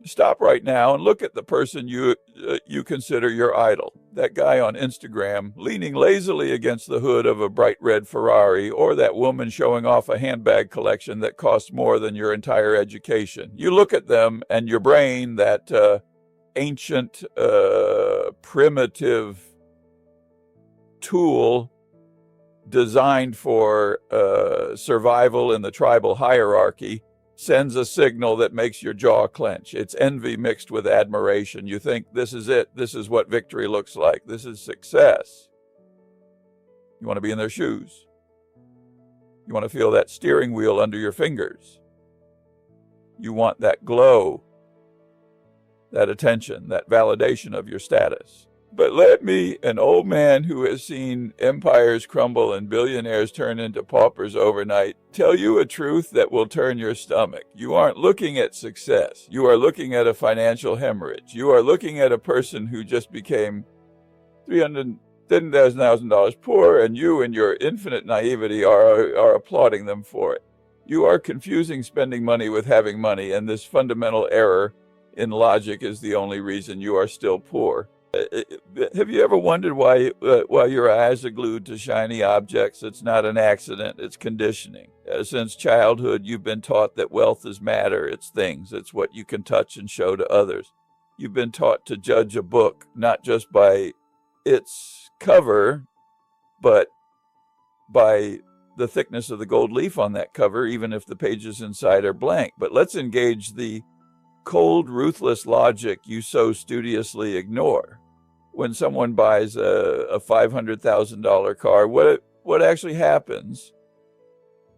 Stop right now and look at the person you consider your idol. That guy on Instagram leaning lazily against the hood of a bright red Ferrari, or that woman showing off a handbag collection that costs more than your entire education. You look at them and your brain, that ancient, primitive tool designed for survival in the tribal hierarchy, sends a signal that makes your jaw clench. It's envy mixed with admiration. You think, this is it. This is what victory looks like. This is success. You want to be in their shoes. You want to feel that steering wheel under your fingers. You want that glow, that attention, that validation of your status. But let me, an old man who has seen empires crumble and billionaires turn into paupers overnight, tell you a truth that will turn your stomach. You aren't looking at success. You are looking at a financial hemorrhage. You are looking at a person who just became $310,000 poor, and you, in your infinite naivety, are applauding them for it. You are confusing spending money with having money, and this fundamental error in logic is the only reason you are still poor. Have you ever wondered why your eyes are glued to shiny objects? It's not an accident, it's conditioning. Since childhood, you've been taught that wealth is matter, it's things, it's what you can touch and show to others. You've been taught to judge a book, not just by its cover, but by the thickness of the gold leaf on that cover, even if the pages inside are blank. But let's engage the cold, ruthless logic you so studiously ignore. When someone buys a $500,000 car, what actually happens?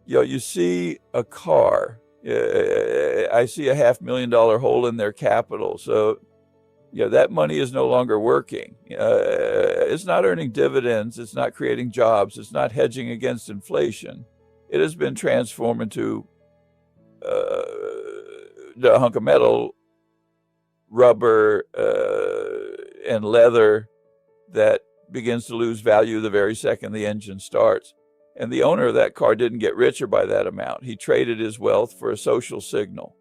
You see a car. I see a $500,000 hole in their capital. So, that money is no longer working. It's not earning dividends. It's not creating jobs. It's not hedging against inflation. It has been transformed into a hunk of metal, rubber, and leather that begins to lose value the very second the engine starts. And the owner of that car didn't get richer by that amount. He traded his wealth for a social signal.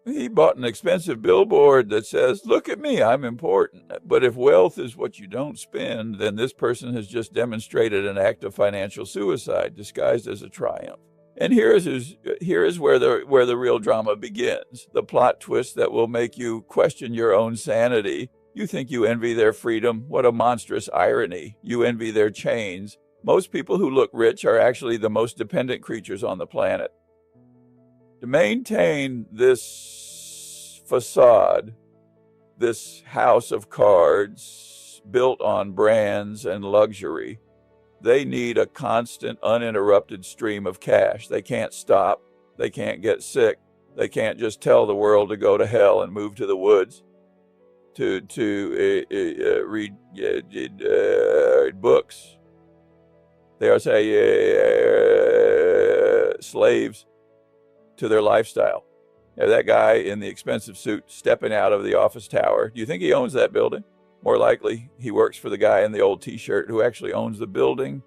He bought an expensive billboard that says, look at me, I'm important. But if wealth is what you don't spend, then this person has just demonstrated an act of financial suicide disguised as a triumph. And here is where the real drama begins. The plot twist that will make you question your own sanity. You think you envy their freedom. What a monstrous irony. You envy their chains. Most people who look rich are actually the most dependent creatures on the planet. To maintain this facade, this house of cards built on brands and luxury, they need a constant, uninterrupted stream of cash. They can't stop. They can't get sick. They can't just tell the world to go to hell and move to the woods to read books. They are, slaves to their lifestyle. That guy in the expensive suit stepping out of the office tower, do you think he owns that building? More likely, he works for the guy in the old T-shirt who actually owns the building.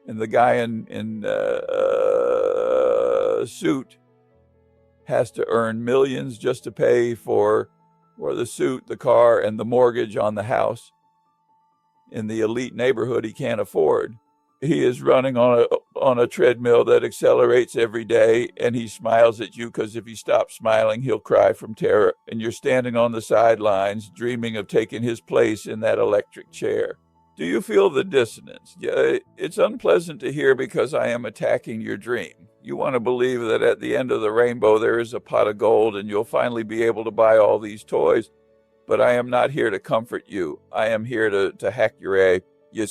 And the guy in suit has to earn millions just to pay for the suit, the car, and the mortgage on the house in the elite neighborhood he can't afford. He is running on a treadmill that accelerates every day, and he smiles at you because if he stops smiling, he'll cry from terror. And you're standing on the sidelines, dreaming of taking his place in that electric chair. Do you feel the dissonance? Yeah, it's unpleasant to hear because I am attacking your dream. You want to believe that at the end of the rainbow there is a pot of gold and you'll finally be able to buy all these toys. But I am not here to comfort you. I am here to hack your egg. You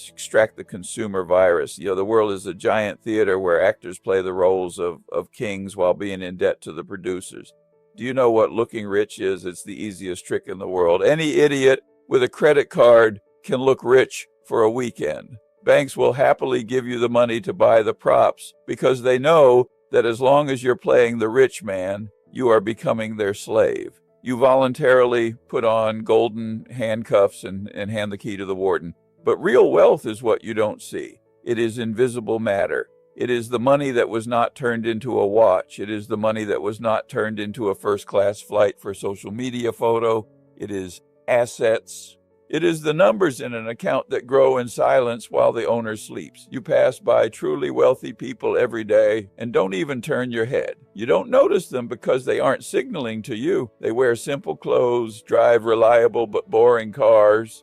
extract the consumer virus. The world is a giant theater where actors play the roles of kings while being in debt to the producers. Do you know what looking rich is? It's the easiest trick in the world. Any idiot with a credit card can look rich for a weekend. Banks will happily give you the money to buy the props because they know that as long as you're playing the rich man, you are becoming their slave. You voluntarily put on golden handcuffs and hand the key to the warden. But real wealth is what you don't see. It is invisible matter. It is the money that was not turned into a watch. It is the money that was not turned into a first-class flight for social media photo. It is assets. It is the numbers in an account that grow in silence while the owner sleeps. You pass by truly wealthy people every day and don't even turn your head. You don't notice them because they aren't signaling to you. They wear simple clothes, drive reliable but boring cars,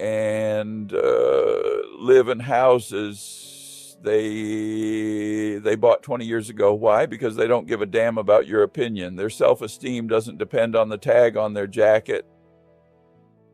and live in houses they bought 20 years ago. Why? Because they don't give a damn about your opinion. Their self-esteem doesn't depend on the tag on their jacket.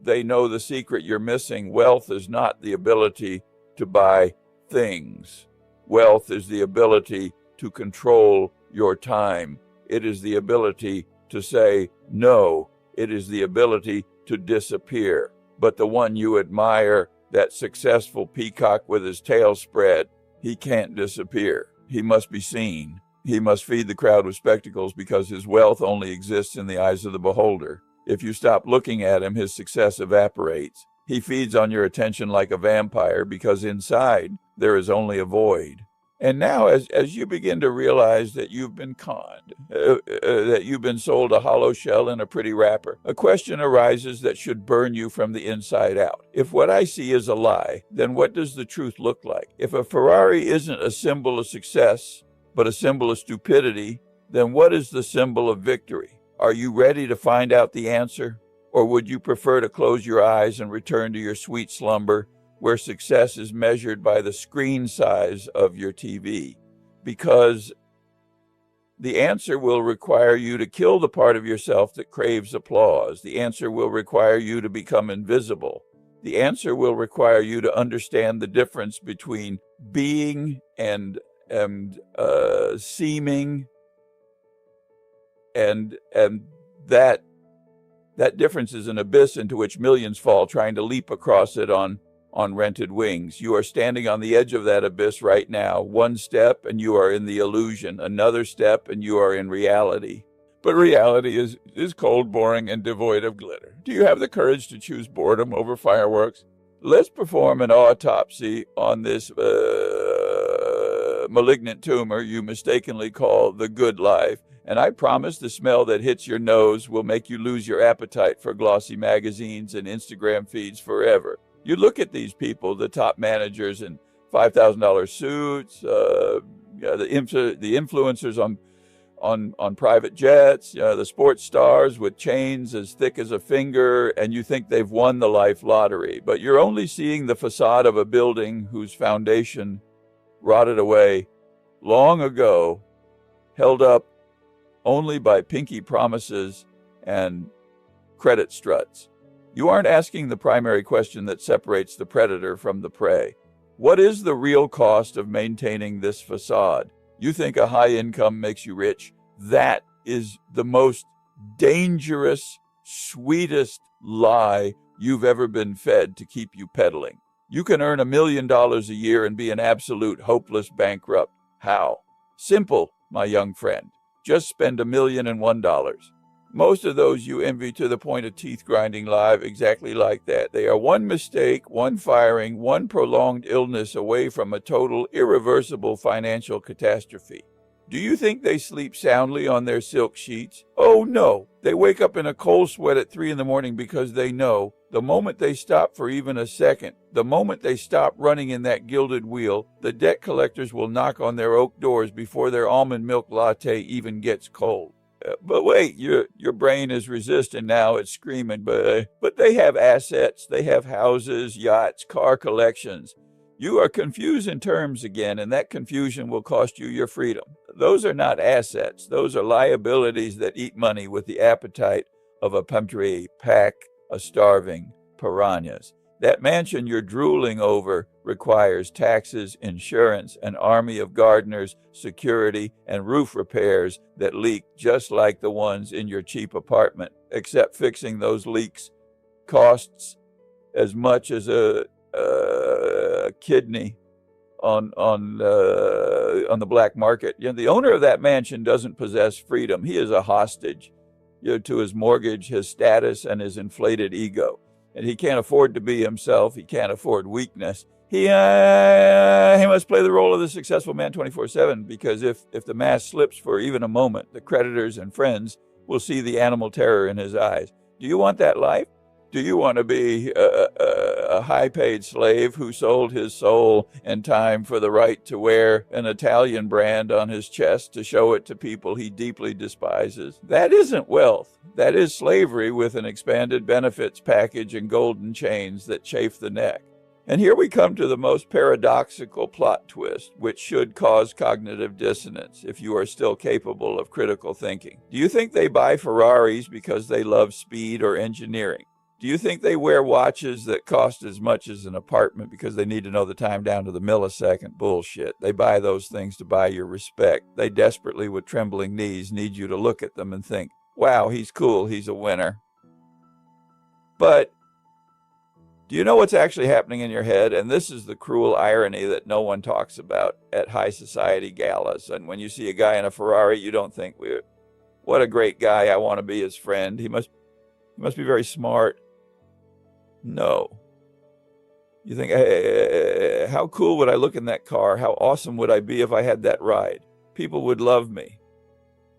They know the secret you're missing. Wealth is not the ability to buy things. Wealth is the ability to control your time. It is the ability to say no. It is the ability to disappear. But the one you admire, that successful peacock with his tail spread, he can't disappear. He must be seen. He must feed the crowd with spectacles because his wealth only exists in the eyes of the beholder. If you stop looking at him, his success evaporates. He feeds on your attention like a vampire because inside there is only a void. And now as you begin to realize that you've been conned, that you've been sold a hollow shell in a pretty wrapper, a question arises that should burn you from the inside out. If what I see is a lie, then what does the truth look like? If a Ferrari isn't a symbol of success, but a symbol of stupidity, then what is the symbol of victory? Are you ready to find out the answer? Or would you prefer to close your eyes and return to your sweet slumber, where success is measured by the screen size of your TV? Because the answer will require you to kill the part of yourself that craves applause. The answer will require you to become invisible. The answer will require you to understand the difference between being and seeming, and that difference is an abyss into which millions fall trying to leap across it on rented wings. You are standing on the edge of that abyss right now. One step and you are in the illusion. Another step and you are in reality. But reality is cold, boring, and devoid of glitter. Do you have the courage to choose boredom over fireworks? Let's perform an autopsy on this malignant tumor you mistakenly call the good life. And I promise the smell that hits your nose will make you lose your appetite for glossy magazines and Instagram feeds forever. You look at these people, the top managers in $5,000 suits, the influencers on private jets, the sports stars with chains as thick as a finger, and you think they've won the life lottery. But you're only seeing the facade of a building whose foundation rotted away long ago, held up only by pinky promises and credit struts. You aren't asking the primary question that separates the predator from the prey. What is the real cost of maintaining this facade? You think a high income makes you rich? That is the most dangerous, sweetest lie you've ever been fed to keep you peddling. You can earn $1 million a year and be an absolute hopeless bankrupt. How? Simple, my young friend. Just spend $1,001,001. Most of those you envy to the point of teeth grinding live exactly like that. They are one mistake, one firing, one prolonged illness away from a total, irreversible financial catastrophe. Do you think they sleep soundly on their silk sheets? Oh no, they wake up in a cold sweat at 3 a.m. because they know the moment they stop for even a second, the moment they stop running in that gilded wheel, the debt collectors will knock on their oak doors before their almond milk latte even gets cold. But wait, your brain is resistant now. It's screaming, but they have assets, they have houses, yachts, car collections. You are confused in terms again, and that confusion will cost you your freedom. Those are not assets. Those are liabilities that eat money with the appetite of a pampered pack of starving piranhas. That mansion you're drooling over requires taxes, insurance, an army of gardeners, security, and roof repairs that leak just like the ones in your cheap apartment, except fixing those leaks costs as much as a kidney on the black market. The owner of that mansion doesn't possess freedom. He is a hostage, to his mortgage, his status, and his inflated ego. And he can't afford to be himself. He can't afford weakness. He must play the role of the successful man 24/7, because if the mask slips for even a moment, the creditors and friends will see the animal terror in his eyes. Do you want that life? Do you want to be a high-paid slave who sold his soul and time for the right to wear an Italian brand on his chest to show it to people he deeply despises? That isn't wealth. That is slavery with an expanded benefits package and golden chains that chafe the neck. And here we come to the most paradoxical plot twist, which should cause cognitive dissonance if you are still capable of critical thinking. Do you think they buy Ferraris because they love speed or engineering? Do you think they wear watches that cost as much as an apartment because they need to know the time down to the millisecond? Bullshit. They buy those things to buy your respect. They desperately, with trembling knees, need you to look at them and think, wow, he's cool, he's a winner. But do you know what's actually happening in your head? And this is the cruel irony that no one talks about at high society galas. And when you see a guy in a Ferrari, you don't think, what a great guy, I want to be his friend. He must be very smart. No. You think, hey, how cool would I look in that car? How awesome would I be if I had that ride? People would love me.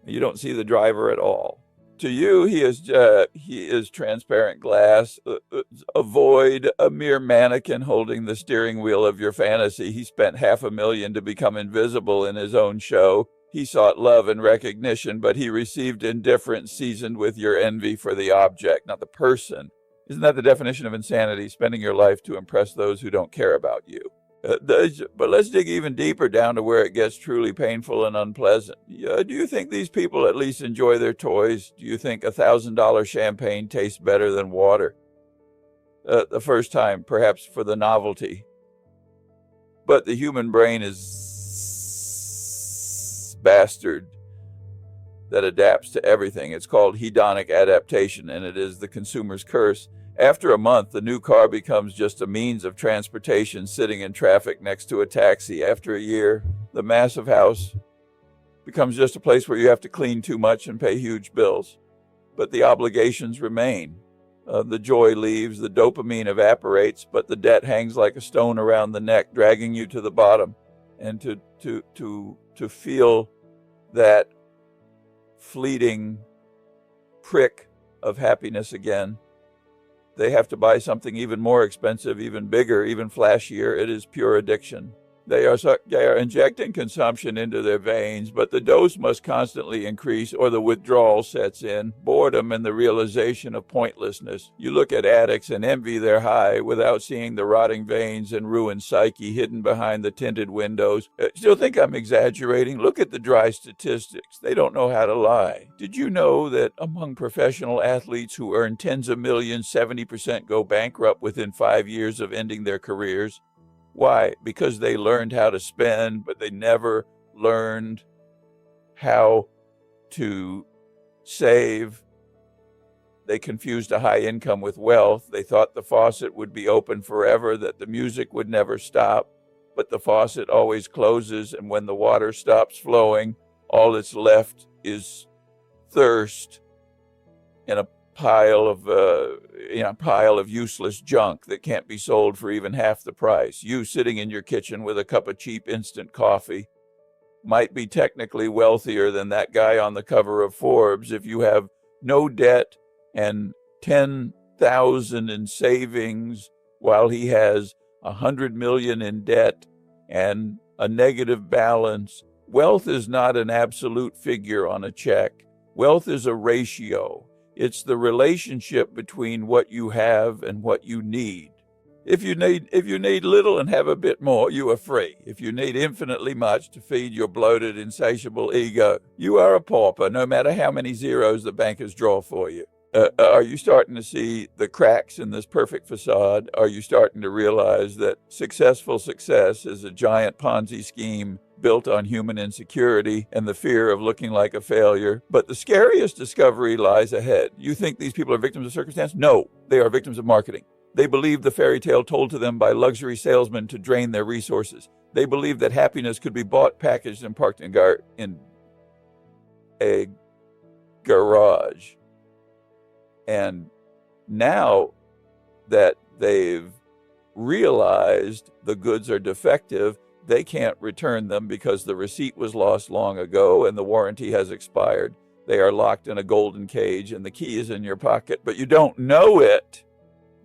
You don't see the driver at all. To you, he is transparent glass, a void, a mere mannequin holding the steering wheel of your fantasy. He spent $500,000 to become invisible in his own show. He sought love and recognition, but he received indifference seasoned with your envy for the object, not the person. Isn't that the definition of insanity, spending your life to impress those who don't care about you? But let's dig even deeper down to where it gets truly painful and unpleasant. Do you think these people at least enjoy their toys? Do you think $1,000 champagne tastes better than water? The first time, perhaps for the novelty. But the human brain is bastard that adapts to everything. It's called hedonic adaptation, and it is the consumer's curse. After a month, the new car becomes just a means of transportation sitting in traffic next to a taxi. After a year, the massive house becomes just a place where you have to clean too much and pay huge bills. But the obligations remain. The joy leaves, the dopamine evaporates, but the debt hangs like a stone around the neck, dragging you to the bottom. And to feel that fleeting prick of happiness again, they have to buy something even more expensive, even bigger, even flashier. It is pure addiction. They are injecting consumption into their veins, but the dose must constantly increase or the withdrawal sets in, boredom and the realization of pointlessness. You look at addicts and envy their high without seeing the rotting veins and ruined psyche hidden behind the tinted windows. Still think I'm exaggerating? Look at the dry statistics. They don't know how to lie. Did you know that among professional athletes who earn tens of millions, 70% go bankrupt within 5 years of ending their careers? Why? Because they learned how to spend, but they never learned how to save. They confused a high income with wealth. They thought the faucet would be open forever, that the music would never stop, but the faucet always closes, and when the water stops flowing, all that's left is thirst in a pile of useless junk that can't be sold for even half the price. You sitting in your kitchen with a cup of cheap instant coffee might be technically wealthier than that guy on the cover of Forbes if you have no debt and 10,000 in savings while he has 100 million in debt and a negative balance. Wealth is not an absolute figure on a check. Wealth is a ratio. It's the relationship between what you have and what you need. If you need little and have a bit more, you are free. If you need infinitely much to feed your bloated, insatiable ego, you are a pauper, no matter how many zeros the bankers draw for you. Are you starting to see the cracks in this perfect facade? Are you starting to realize that successful success is a giant Ponzi scheme built on human insecurity and the fear of looking like a failure? But the scariest discovery lies ahead. You think these people are victims of circumstance? No, they are victims of marketing. They believe the fairy tale told to them by luxury salesmen to drain their resources. They believe that happiness could be bought, packaged, and parked in a garage. And now that they've realized the goods are defective, they can't return them because the receipt was lost long ago and the warranty has expired. They are locked in a golden cage and the key is in your pocket, but you don't know it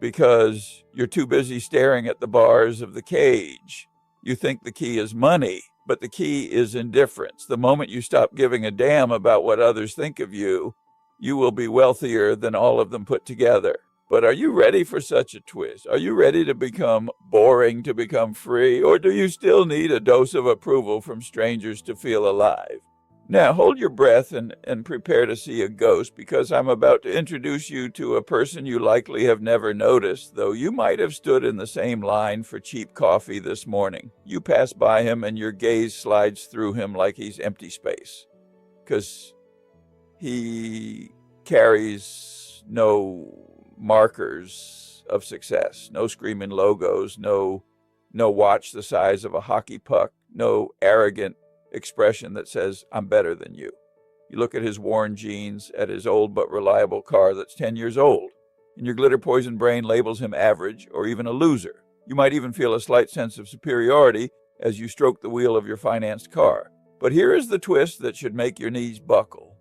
because you're too busy staring at the bars of the cage. You think the key is money, but the key is indifference. The moment you stop giving a damn about what others think of you, you will be wealthier than all of them put together. But are you ready for such a twist? Are you ready to become boring to become free? Or do you still need a dose of approval from strangers to feel alive? Now hold your breath and prepare to see a ghost, because I'm about to introduce you to a person you likely have never noticed, though you might have stood in the same line for cheap coffee this morning. You pass by him and your gaze slides through him like he's empty space, because he carries no markers of success, no screaming logos, no watch the size of a hockey puck, no arrogant expression that says, I'm better than you. You look at his worn jeans, at his old but reliable car that's 10 years old, and your glitter-poisoned brain labels him average or even a loser. You might even feel a slight sense of superiority as you stroke the wheel of your financed car. But here is the twist that should make your knees buckle.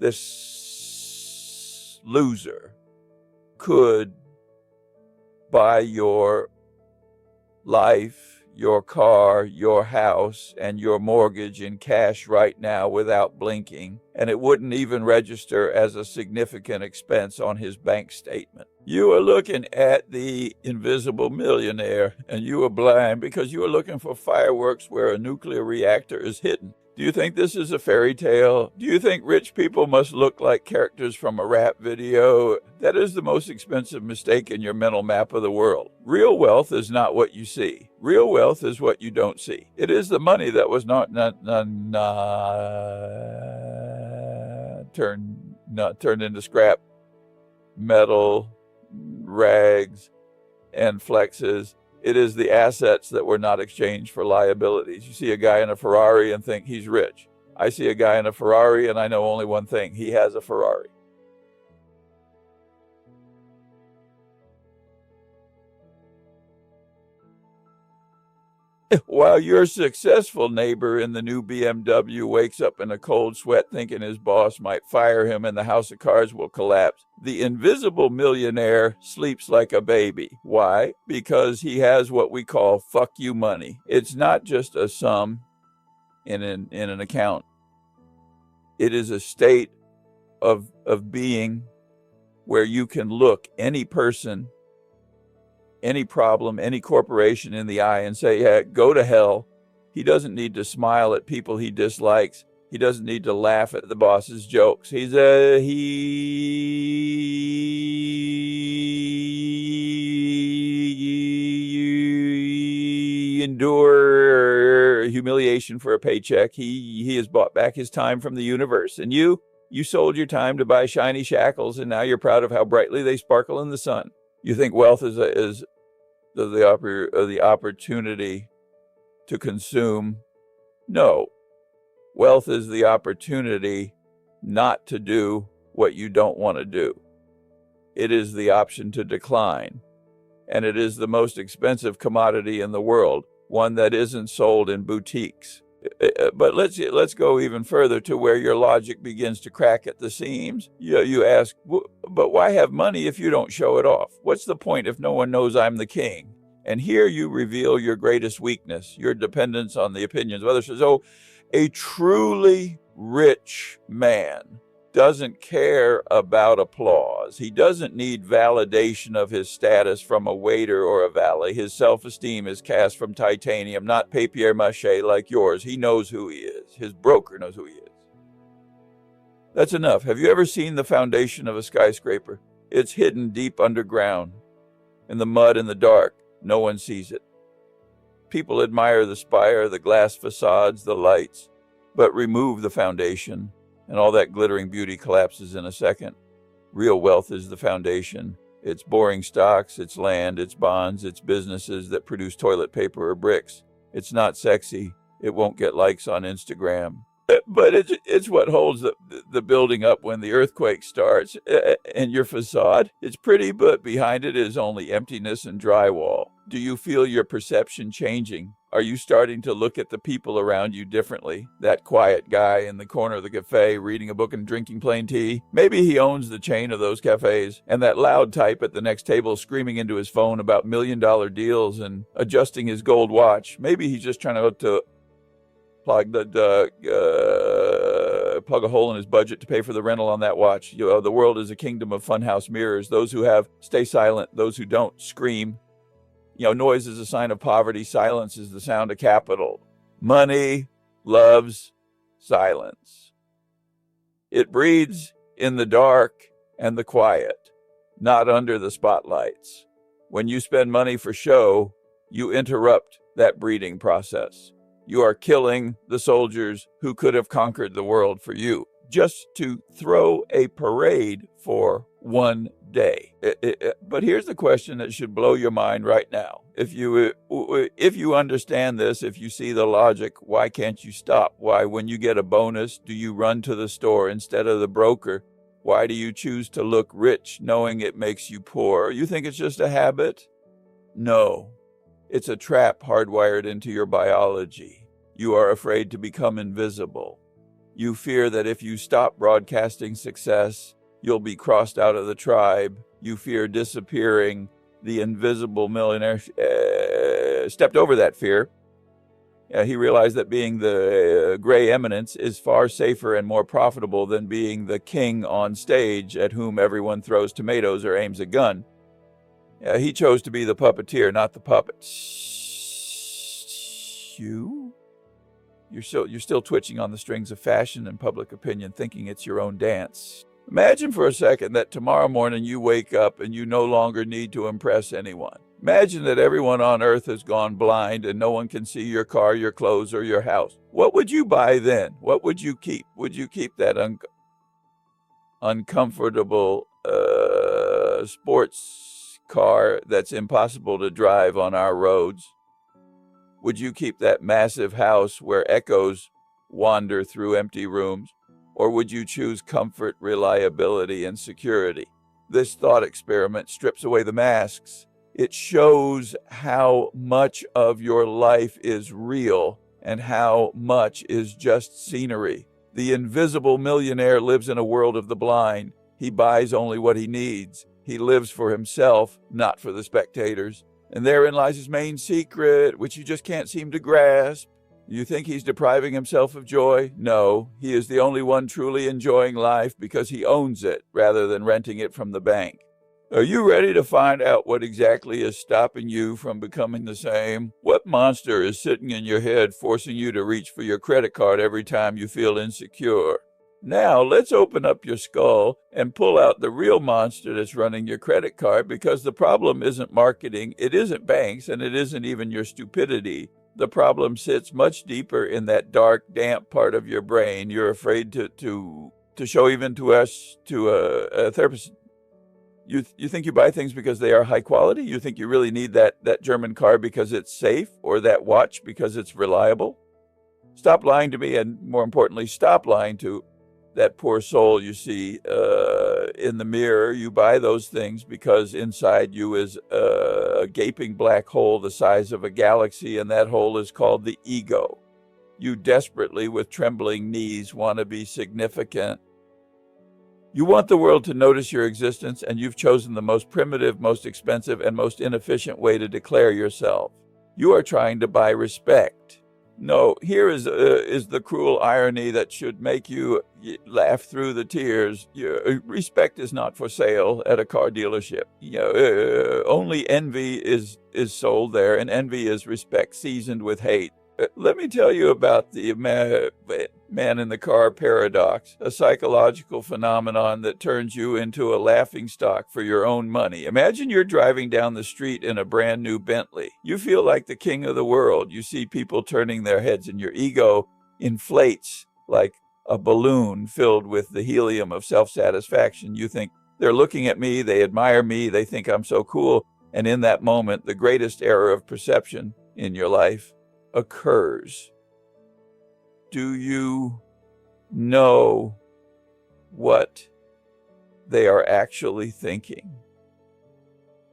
This loser could buy your life, your car, your house, and your mortgage in cash right now without blinking, and it wouldn't even register as a significant expense on his bank statement. You are looking at the invisible millionaire, and you are blind because you are looking for fireworks where a nuclear reactor is hidden. Do you think this is a fairy tale? Do you think rich people must look like characters from a rap video? That is the most expensive mistake in your mental map of the world. Real wealth is not what you see. Real wealth is what you don't see. It is the money that was not turned into scrap metal, rags, and flexes. It is the assets that were not exchanged for liabilities. You see a guy in a Ferrari and think he's rich. I see a guy in a Ferrari and I know only one thing. He has a Ferrari. While your successful neighbor in the new BMW wakes up in a cold sweat thinking his boss might fire him and the house of cards will collapse, the invisible millionaire sleeps like a baby. Why? Because he has what we call fuck you money. It's not just a sum in an account. It is a state of being where you can look any person, any problem, any corporation in the eye and say, yeah, go to hell. He doesn't need to smile at people he dislikes. He doesn't need to laugh at the boss's jokes. He endure humiliation for a paycheck. He has bought back his time from the universe. And you sold your time to buy shiny shackles, and now you're proud of how brightly they sparkle in the sun. You think wealth is the opportunity to consume? No. Wealth is the opportunity not to do what you don't want to do. It is the option to decline. And it is the most expensive commodity in the world, one that isn't sold in boutiques. But let's go even further to where your logic begins to crack at the seams. You ask, but why have money if you don't show it off? What's the point if no one knows I'm the king? And here you reveal your greatest weakness, your dependence on the opinions of others. So a truly rich man doesn't care about applause. He doesn't need validation of his status from a waiter or a valet. His self-esteem is cast from titanium, not papier-mâché like yours. He knows who he is. His broker knows who he is. That's enough. Have you ever seen the foundation of a skyscraper? It's hidden deep underground, in the mud and the dark. No one sees it. People admire the spire, the glass facades, the lights, but remove the foundation, and all that glittering beauty collapses in a second. Real wealth is the foundation. It's boring stocks, it's land, it's bonds, it's businesses that produce toilet paper or bricks. It's not sexy. It won't get likes on Instagram. But it's what holds the building up when the earthquake starts. And your facade, it's pretty, but behind it is only emptiness and drywall. Do you feel your perception changing? Are you starting to look at the people around you differently? That quiet guy in the corner of the cafe reading a book and drinking plain tea? Maybe he owns the chain of those cafes. And that loud type at the next table screaming into his phone about $1,000,000 deals and adjusting his gold watch. Maybe he's just trying to plug a hole in his budget to pay for the rental on that watch. The world is a kingdom of funhouse mirrors. Those who have, stay silent. Those who don't, scream. Noise is a sign of poverty. Silence is the sound of capital. Money loves silence. It breeds in the dark and the quiet, not under the spotlights. When you spend money for show, you interrupt that breeding process. You are killing the soldiers who could have conquered the world for you, just to throw a parade for one day. But here's the question that should blow your mind right now. If you understand this, if you see the logic, why can't you stop? Why, when you get a bonus, do you run to the store instead of the broker? Why do you choose to look rich knowing it makes you poor? You think it's just a habit? No. It's a trap hardwired into your biology. You are afraid to become invisible. You fear that if you stop broadcasting success, you'll be crossed out of the tribe. You fear disappearing. The invisible millionaire stepped over that fear. He realized that being the gray eminence is far safer and more profitable than being the king on stage at whom everyone throws tomatoes or aims a gun. He chose to be the puppeteer, not the puppet. You're still twitching on the strings of fashion and public opinion, thinking it's your own dance. Imagine for a second that tomorrow morning you wake up and you no longer need to impress anyone. Imagine that everyone on earth has gone blind and no one can see your car, your clothes, or your house. What would you buy then? What would you keep? Would you keep that uncomfortable sports car that's impossible to drive on our roads? Would you keep that massive house where echoes wander through empty rooms? Or would you choose comfort, reliability, and security? This thought experiment strips away the masks. It shows how much of your life is real and how much is just scenery. The invisible millionaire lives in a world of the blind. He buys only what he needs. He lives for himself, not for the spectators. And therein lies his main secret, which you just can't seem to grasp. You think he's depriving himself of joy? No, he is the only one truly enjoying life because he owns it rather than renting it from the bank. Are you ready to find out what exactly is stopping you from becoming the same? What monster is sitting in your head forcing you to reach for your credit card every time you feel insecure? Now, let's open up your skull and pull out the real monster that's running your credit card, because the problem isn't marketing, it isn't banks, and it isn't even your stupidity. The problem sits much deeper in that dark, damp part of your brain you're afraid to show even to a therapist. You think you buy things because they are high quality? You think you really need that German car because it's safe, or that watch because it's reliable? Stop lying to me, and more importantly, stop lying to that poor soul you see in the mirror. You buy those things because inside you is a gaping black hole the size of a galaxy, and that hole is called the ego. You desperately, with trembling knees, want to be significant. You want the world to notice your existence, and you've chosen the most primitive, most expensive, and most inefficient way to declare yourself. You are trying to buy respect. No, here is the cruel irony that should make you laugh through the tears. Respect is not for sale at a car dealership. Only envy is sold there, and envy is respect seasoned with hate. Let me tell you about the man in the car paradox, a psychological phenomenon that turns you into a laughingstock for your own money. Imagine you're driving down the street in a brand new Bentley. You feel like the king of the world. You see people turning their heads, and your ego inflates like a balloon filled with the helium of self-satisfaction. You think, they're looking at me, they admire me, they think I'm so cool. And in that moment, the greatest error of perception in your life occurs. Do you know what they are actually thinking.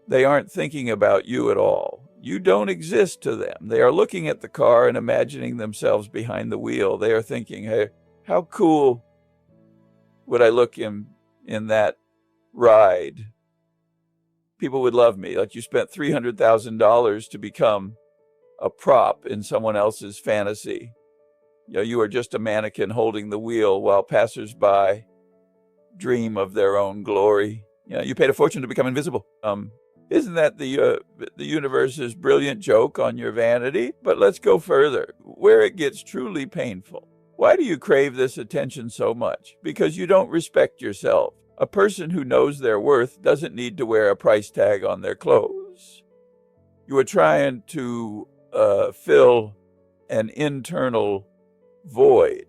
They aren't thinking about you at all. You don't exist to them. They are looking at the car and imagining themselves behind the wheel. They are thinking, hey, how cool would I look in that ride? People would love me. Like, you spent $300,000 to become a prop in someone else's fantasy. You are just a mannequin holding the wheel while passersby dream of their own glory. You paid a fortune to become invisible. Isn't that the universe's brilliant joke on your vanity? But let's go further, where it gets truly painful. Why do you crave this attention so much? Because you don't respect yourself. A person who knows their worth doesn't need to wear a price tag on their clothes. You are trying to fill an internal void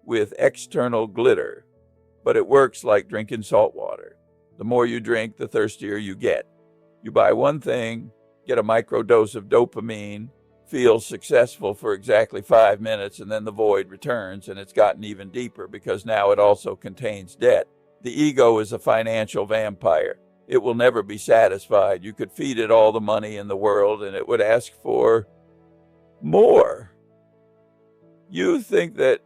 with external glitter, but it works like drinking salt water. The more you drink, the thirstier you get. You buy one thing, get a microdose of dopamine, feel successful for exactly 5 minutes, and then the void returns, and it's gotten even deeper because now it also contains debt. The ego is a financial vampire. It will never be satisfied. You could feed it all the money in the world, and it would ask for more. You think that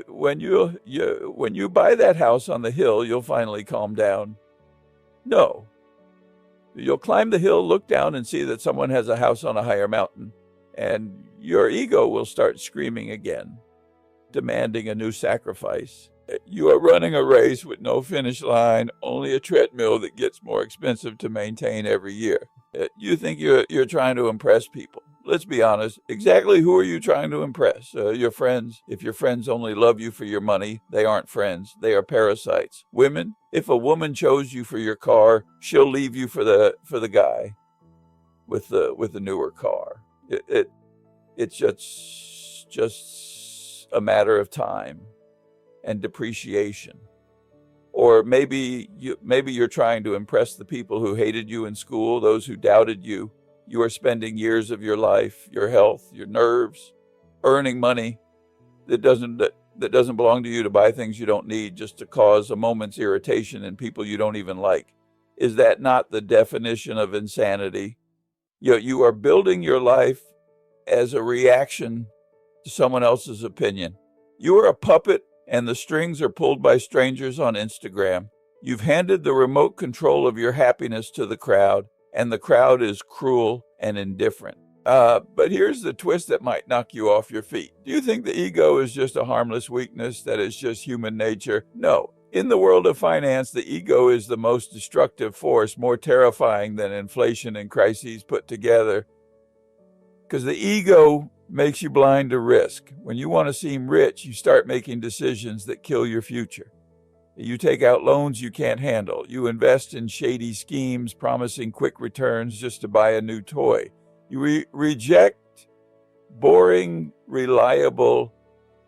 when you buy that house on the hill, you'll finally calm down. No. You'll climb the hill, look down, and see that someone has a house on a higher mountain, and your ego will start screaming again, demanding a new sacrifice. You are running a race with no finish line, only a treadmill that gets more expensive to maintain every year. You think you're trying to impress people. Let's be honest. Exactly who are you trying to impress? Your friends. If your friends only love you for your money, they aren't friends. They are parasites. Women, if a woman chose you for your car, she'll leave you for the guy with the newer car. It's just a matter of time and depreciation. Or maybe you're trying to impress the people who hated you in school, those who doubted you. You are spending years of your life, your health, your nerves, earning money that doesn't belong to you to buy things you don't need just to cause a moment's irritation in people you don't even like. Is that not the definition of insanity? You are building your life as a reaction to someone else's opinion. You are a puppet, and the strings are pulled by strangers on Instagram. You've handed the remote control of your happiness to the crowd, and the crowd is cruel and indifferent. But here's the twist that might knock you off your feet. Do you think the ego is just a harmless weakness, that is just human nature? No. In the world of finance, the ego is the most destructive force, more terrifying than inflation and crises put together. Because the ego makes you blind to risk. When you want to seem rich, you start making decisions that kill your future. You take out loans you can't handle. You invest in shady schemes promising quick returns just to buy a new toy. You reject boring, reliable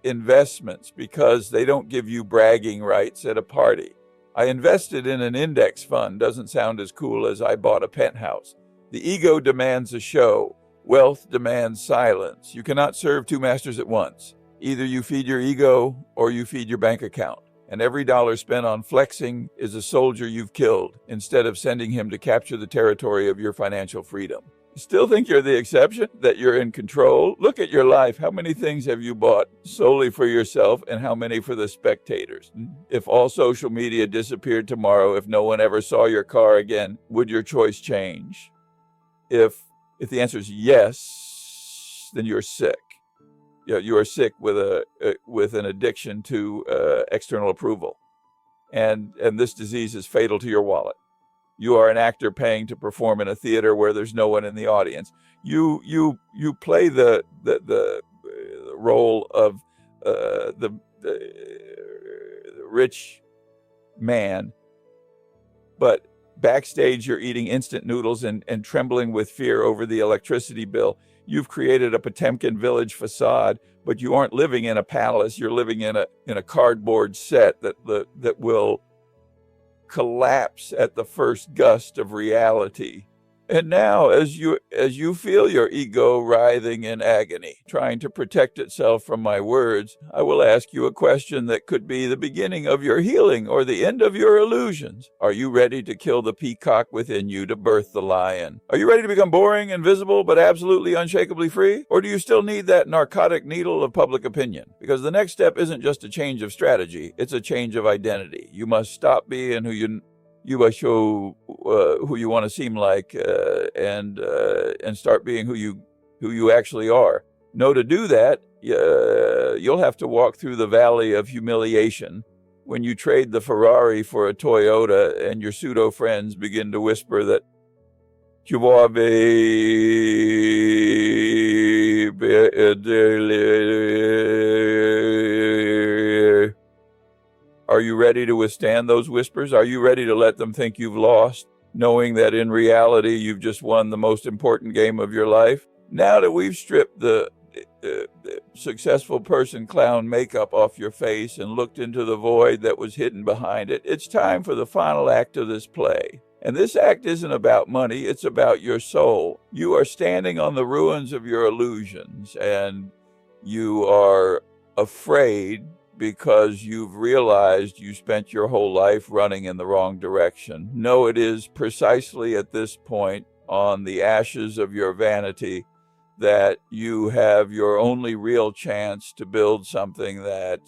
investments because they don't give you bragging rights at a party. I invested in an index fund doesn't sound as cool as I bought a penthouse. The ego demands a show. Wealth demands silence. You cannot serve two masters at once. Either you feed your ego or you feed your bank account. And every dollar spent on flexing is a soldier you've killed instead of sending him to capture the territory of your financial freedom. You still think you're the exception, that you're in control? Look at your life. How many things have you bought solely for yourself and how many for the spectators? If all social media disappeared tomorrow, if no one ever saw your car again, would your choice change? If the answer is yes, then you're sick. You are sick with an addiction to external approval, and this disease is fatal to your wallet. You are an actor paying to perform in a theater where there's no one in the audience. You play the role of the rich man, but backstage you're eating instant noodles and trembling with fear over the electricity bill. You've created a Potemkin village facade, but you aren't living in a palace. You're living in a cardboard set that will collapse at the first gust of reality. And now, as you feel your ego writhing in agony, trying to protect itself from my words, I will ask you a question that could be the beginning of your healing or the end of your illusions. Are you ready to kill the peacock within you to birth the lion? Are you ready to become boring, invisible, but absolutely unshakably free? Or do you still need that narcotic needle of public opinion? Because the next step isn't just a change of strategy, it's a change of identity. You must stop being who you must show who you want to seem like, and start being who you actually are. No, to do that, you'll have to walk through the valley of humiliation when you trade the Ferrari for a Toyota and your pseudo friends begin to whisper that you are Are you ready to withstand those whispers? Are you ready to let them think you've lost, knowing that in reality you've just won the most important game of your life? Now that we've stripped the successful person clown makeup off your face and looked into the void that was hidden behind it, it's time for the final act of this play. And this act isn't about money, it's about your soul. You are standing on the ruins of your illusions, and you are afraid because you've realized you spent your whole life running in the wrong direction. No, it is precisely at this point, on the ashes of your vanity, that you have your only real chance to build something that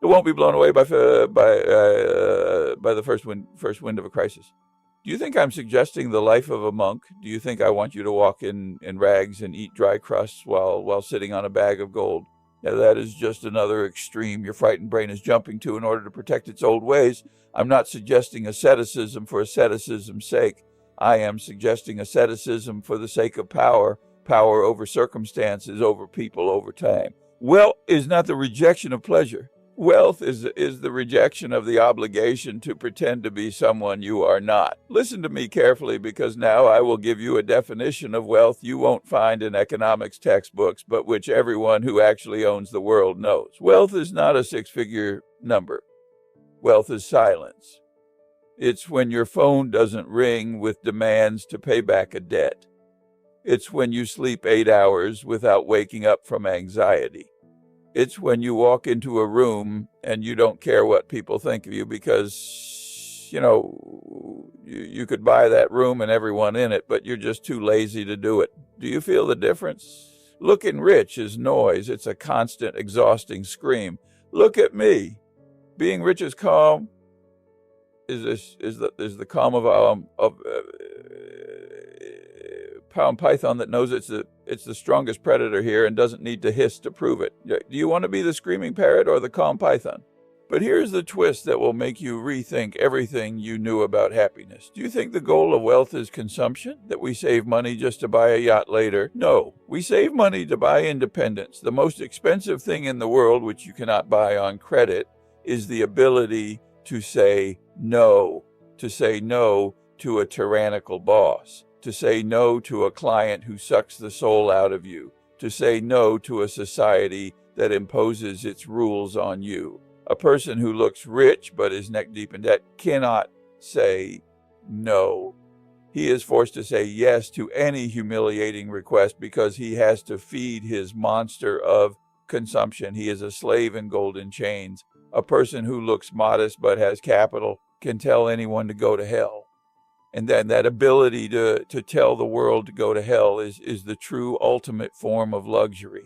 it won't be blown away by the first wind of a crisis. Do you think I'm suggesting the life of a monk? Do you think I want you to walk in rags and eat dry crusts while sitting on a bag of gold? Yeah, that is just another extreme your frightened brain is jumping to in order to protect its old ways. I'm not suggesting asceticism for asceticism's sake. I am suggesting asceticism for the sake of power over circumstances, over people, over time. Wealth is not the rejection of pleasure. Wealth is the rejection of the obligation to pretend to be someone you are not. Listen to me carefully, because now I will give you a definition of wealth you won't find in economics textbooks, but which everyone who actually owns the world knows. Wealth is not a six-figure number. Wealth is silence. It's when your phone doesn't ring with demands to pay back a debt. It's when you sleep 8 hours without waking up from anxiety. It's when you walk into a room and you don't care what people think of you because, you could buy that room and everyone in it, but you're just too lazy to do it. Do you feel the difference? Looking rich is noise. It's a constant, exhausting scream. Look at me. Being rich is calm. Is the calm of pound python that knows it's the strongest predator here and doesn't need to hiss to prove it. Do you want to be the screaming parrot or the calm python? But here's the twist that will make you rethink everything you knew about happiness. Do you think the goal of wealth is consumption? That we save money just to buy a yacht later? No. We save money to buy independence. The most expensive thing in the world, which you cannot buy on credit, is the ability to say no. To say no to a tyrannical boss. To say no to a client who sucks the soul out of you. To say no to a society that imposes its rules on you. A person who looks rich but is neck deep in debt cannot say no. He is forced to say yes to any humiliating request because he has to feed his monster of consumption. He is a slave in golden chains. A person who looks modest but has capital can tell anyone to go to hell. And then that ability to tell the world to go to hell is the true ultimate form of luxury.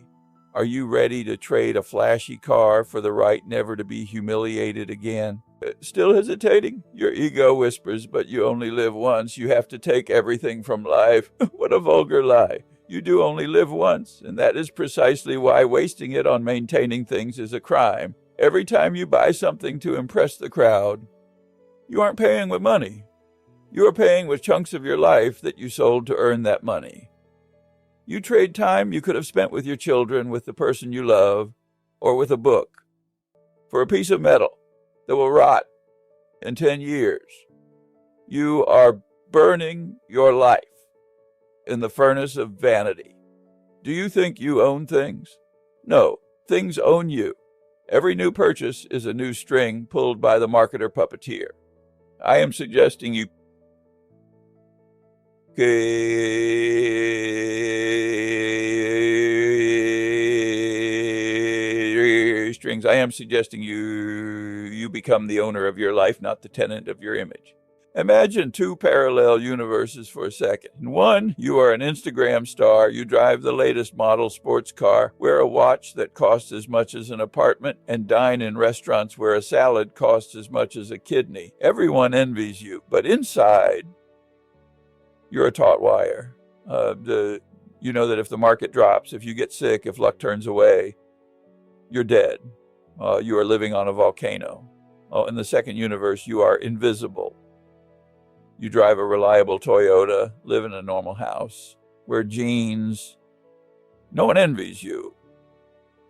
Are you ready to trade a flashy car for the right never to be humiliated again? Still hesitating? Your ego whispers, but you only live once. You have to take everything from life. What a vulgar lie. You do only live once, and that is precisely why wasting it on maintaining things is a crime. Every time you buy something to impress the crowd, you aren't paying with money. You are paying with chunks of your life that you sold to earn that money. You trade time you could have spent with your children, with the person you love, or with a book, for a piece of metal that will rot in 10 years. You are burning your life in the furnace of vanity. Do you think you own things? No, things own you. Every new purchase is a new string pulled by the marketer puppeteer. I am suggesting you strings. I am suggesting you become the owner of your life, not the tenant of your image. Imagine two parallel universes for a second. In one, you are an Instagram star, you drive the latest model sports car, wear a watch that costs as much as an apartment, and dine in restaurants where a salad costs as much as a kidney. Everyone envies you, but inside, you're a taut wire. You know that if the market drops, if you get sick, if luck turns away, you're dead. You are living on a volcano. In the second universe, you are invisible. You drive a reliable Toyota, live in a normal house, wear jeans. No one envies you.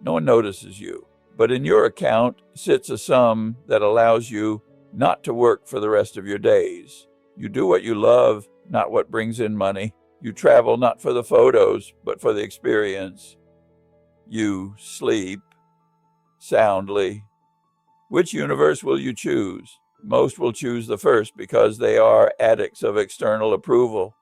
No one notices you. But in your account sits a sum that allows you not to work for the rest of your days. You do what you love, not what brings in money. You travel not for the photos, but for the experience. You sleep soundly. Which universe will you choose? Most will choose the first because they are addicts of external approval.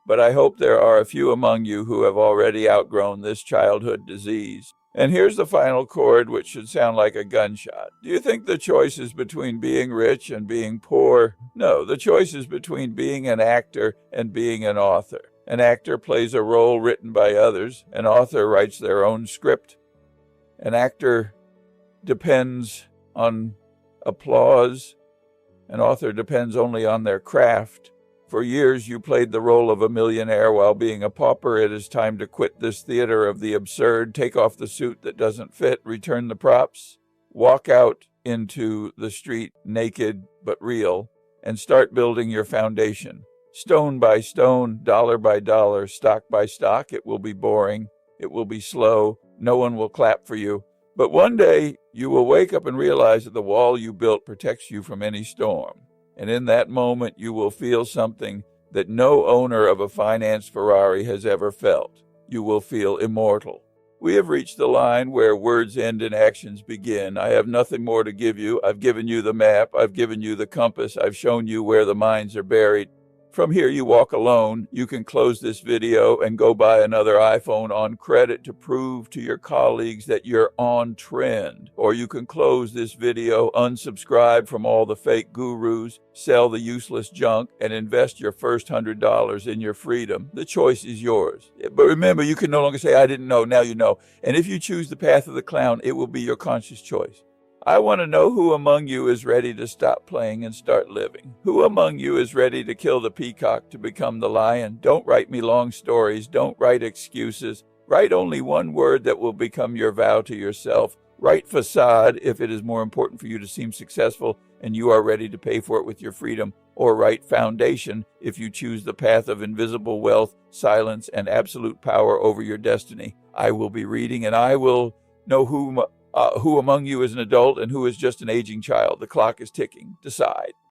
But I hope there are a few among you who have already outgrown this childhood disease. And here's the final chord, which should sound like a gunshot. Do you think the choice is between being rich and being poor? No, the choice is between being an actor and being an author. An actor plays a role written by others. An author writes their own script. An actor depends on applause. An author depends only on their craft. For years, you played the role of a millionaire while being a pauper. It is time to quit this theater of the absurd. Take off the suit that doesn't fit. Return the props. Walk out into the street naked but real and start building your foundation. Stone by stone, dollar by dollar, stock by stock. It will be boring. It will be slow. No one will clap for you. But one day, you will wake up and realize that the wall you built protects you from any storm. And in that moment, you will feel something that no owner of a financed Ferrari has ever felt. You will feel immortal. We have reached the line where words end and actions begin. I have nothing more to give you. I've given you the map. I've given you the compass. I've shown you where the mines are buried. From here, you walk alone. You can close this video and go buy another iPhone on credit to prove to your colleagues that you're on trend. Or you can close this video, unsubscribe from all the fake gurus, sell the useless junk, and invest your first $100 in your freedom. The choice is yours. But remember, you can no longer say, I didn't know, now you know. And if you choose the path of the clown, it will be your conscious choice. I want to know who among you is ready to stop playing and start living. Who among you is ready to kill the peacock to become the lion? Don't write me long stories. Don't write excuses. Write only one word that will become your vow to yourself. Write facade if it is more important for you to seem successful and you are ready to pay for it with your freedom. Or write foundation if you choose the path of invisible wealth, silence, and absolute power over your destiny. I will be reading and I will know who among you is an adult and who is just an aging child. The clock is ticking. Decide.